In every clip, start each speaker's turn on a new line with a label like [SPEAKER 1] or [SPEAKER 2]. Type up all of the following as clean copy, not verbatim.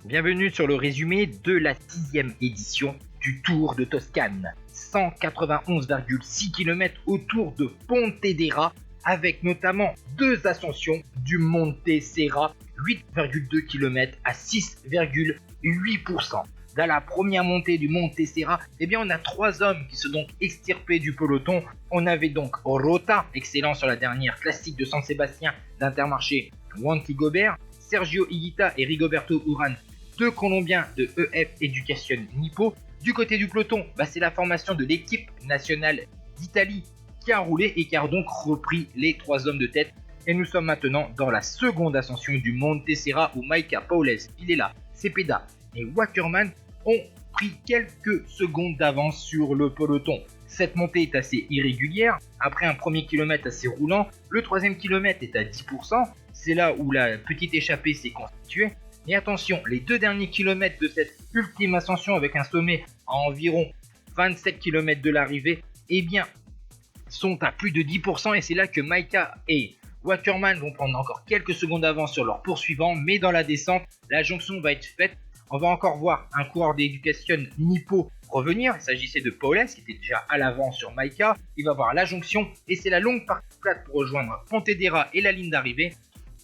[SPEAKER 1] Bienvenue sur le résumé de la 6e édition du Tour de Toscane. 191,6 km autour de Pontedera, avec notamment deux ascensions du Monte Serra, 8,2 km à 6,8%. Dans la première montée du Monte Serra, on a trois hommes qui sont donc extirpés du peloton. On avait donc Rota, excellent sur la dernière classique de San Sébastien d'Intermarché, Wanty Gobert, Sergio Higuita et Rigoberto Urán, deux Colombiens de EF Education Nippo. Du côté du peloton, c'est la formation de l'équipe nationale d'Italie qui a roulé et qui a donc repris les trois hommes de tête. Et nous sommes maintenant dans la seconde ascension du Monte Serra où Majka, Paules, Villela, Cepeda et Wackerman ont pris quelques secondes d'avance sur le peloton. Cette montée est assez irrégulière. Après un premier kilomètre assez roulant, le troisième kilomètre est à 10%. C'est là où la petite échappée s'est constituée. Et attention, les deux derniers kilomètres de cette ultime ascension avec un sommet à environ 27 km de l'arrivée, sont à plus de 10%. Et c'est là que Majka et Wackerman vont prendre encore quelques secondes d'avance sur leurs poursuivants. Mais dans la descente, la jonction va être faite. On va encore voir un coureur d'Education Nippo revenir. Il s'agissait de Paules qui était déjà à l'avant sur Majka. Il va voir la jonction et c'est la longue partie plate pour rejoindre Pontedera et la ligne d'arrivée.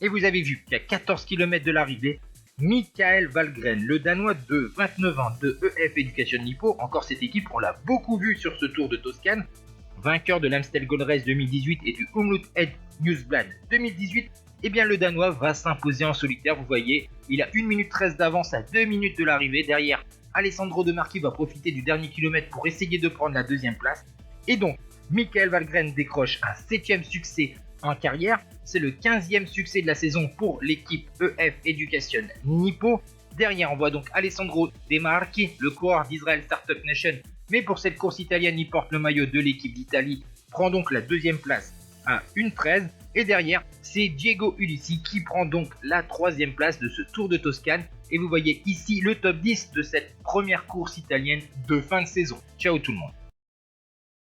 [SPEAKER 1] Et vous avez vu qu'à 14 km de l'arrivée, Mikael Wahlgren, le Danois de 29 ans de EF Education Nippo, encore cette équipe, on l'a beaucoup vu sur ce Tour de Toscane, vainqueur de l'Amstel Gold Race 2018 et du Umlaut Edge Newsblad 2018, le Danois va s'imposer en solitaire. Vous voyez, il a 1 minute 13 d'avance à 2 minutes de l'arrivée. Derrière, Alessandro De Marchi va profiter du dernier kilomètre pour essayer de prendre la deuxième place. Et donc, Mikael Wahlgren décroche un 7e succès en carrière. C'est le 15e succès de la saison pour l'équipe EF Education Nippo. Derrière, on voit donc Alessandro De Marchi, le coureur d'Israel Startup Nation. Mais pour cette course italienne, il porte le maillot de l'équipe d'Italie. Prend donc la deuxième place à 1,13. Et derrière, c'est Diego Ulissi qui prend donc la 3e place de ce Tour de Toscane. Et vous voyez ici le top 10 de cette première course italienne de fin de saison. Ciao tout le monde.